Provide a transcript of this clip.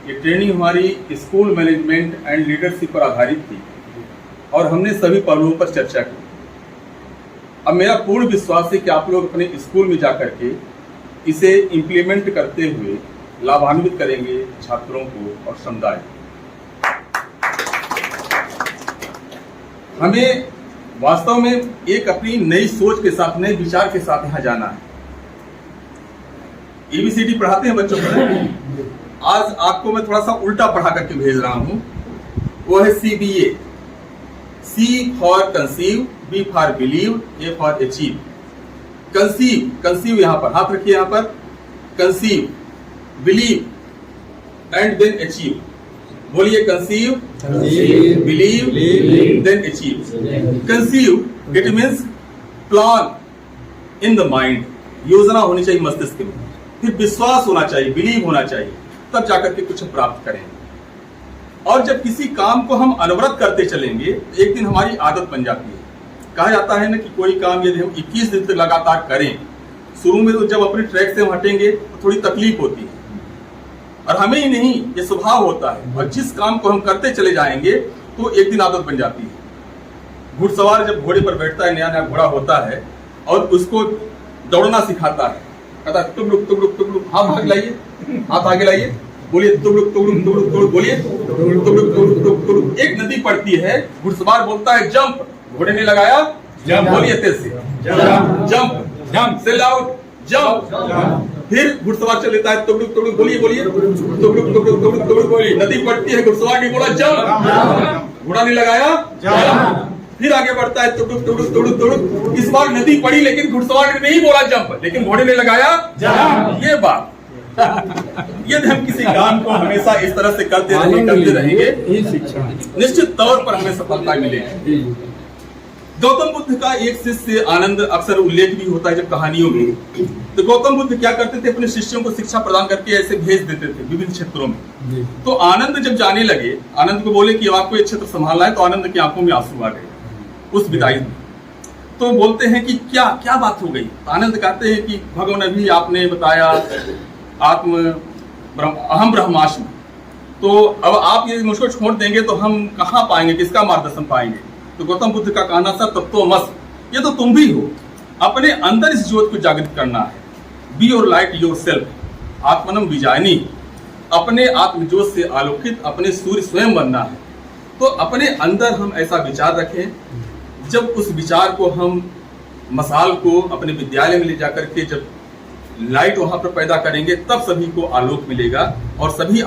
ये ट्रेनिंग हमारी school management and leadership पर आधारित थी और हमने सभी पहलुओं पर चर्चा की। अब मेरा पूर्ण विश्वास है कि आप लोग अपने स्कूल में जाकर के इसे इम्प्लीमेंट करते हुए लाभान्वित करेंगे छात्रों को और समुदाय को। हमें वास्तव में एक अपनी नई सोच के साथ, नए विचार के साथ यहाँ जाना है। एबीसीडी पढ़ाते हैं बच्चों को, आज आपको मैं थोड़ा सा उल्टा पढ़ा करके भेज रहा हूं। वो है CBA, C for conceive, B for believe, A for achieve. Conceive, conceive यहां पर हाथ रखिए, यहां पर conceive, believe and then achieve. बोलिए conceive, believe then achieve. Conceive it means plan in the mind, योजना होनी चाहिए मस्तिष्क में, फिर विश्वास होना चाहिए, बिलीव होना चाहिए, तब जाकर के कुछ प्राप्त करेंगे। और जब किसी काम को हम अनवरत करते चलेंगे तो एक दिन हमारी आदत बन जाती है। कहा जाता है ना कि कोई काम यदि हम 21 दिन तक लगातार करें, शुरू में तो जब अपने ट्रैक से हम हटेंगे तो थोड़ी तकलीफ होती है, और हमें ही नहीं, ये स्वभाव होता है। और जिस काम को हम करते चले जाएंगे तो एक दिन आदत बन जाती है। घुड़सवार जब घोड़े पर बैठता है, नया नया घोड़ा होता है और उसको दौड़ना सिखाता है, कहता है तुगड़ुक तुगड़ुक तुगड़ुक, हाथ आगे लाइए, हाथ आगे लाइए, बोलिए तुगड़ुक तुगड़ुक तुगड़ुक तुगड़ुक, बोलिए तुगड़ुक तुगड़ुक तुगड़ुक तुगड़ुक। एक नदी पड़ती है, घुड़सवार बोलता है जंप, घोड़े ने लगाया जंप, बोलिए तेज से जंप, जंप से लाउड जंप। फिर घुड़सवार चल लेता है तुगड़ुक तुगड़ुक, बोलिए बोलिए तुगड़ुक तुगड़ुक तुगड़ुक तुगड़ुक, बोलिए। नदी पड़ती है, घुड़सवार ने बोला जंप, घोड़ा ने लगाया जंप। फिर आगे बढ़ता है तुगड़ुक तुगड़ुक तुगड़ुक तुगड़ुक। इस बार नदी पड़ी लेकिन घुड़सवार ने नहीं बोला जंप, लेकिन घोड़े ने लगाया जंप। ये बात यदि हम किसी काम को हमेशा इस तरह से करते रहेंगे, निश्चित तौर पर हमें सफलता मिलेगी। गौतम बुद्ध का एक शिष्य आनंद अक्सर उल्लेख भी होता है जब कहानियों में। तो गौतम बुद्ध क्या करते थे, अपने शिष्यों को शिक्षा प्रदान करके ऐसे भेज देते थे विभिन्न क्षेत्रों में। तो आनंद जब जाने लगे, आनंद को बोले कि आपको एक क्षेत्र संभालना है, तो आनंद की आंखों में आंसू आ गए उस विदाई में। तो बोलते हैं कि क्या क्या बात हो गई। आनंद कहते हैं कि भगवान अभी आपने बताया अहम ब्रह्मास्मि, तो अब आप ये मुझको छोड़ देंगे तो हम कहाँ पाएंगे, किसका मार्गदर्शन पाएंगे। तो गौतम बुद्ध का कहना था तत्वमसि, ये तो तुम भी हो। अपने अंदर इस ज्योत को जागृत करना है। Be your light yourself, आत्मनम विजायनी, अपने आत्मज्योत से आलोकित अपने सूर्य स्वयं बनना है। तो अपने अंदर हम ऐसा विचार रखें, जब उस विचार को हम मसाल को अपने विद्यालय में ले जाकर के जब लाइट वहां पर पैदा करेंगे, तब सभी को आलोक मिलेगा और सभी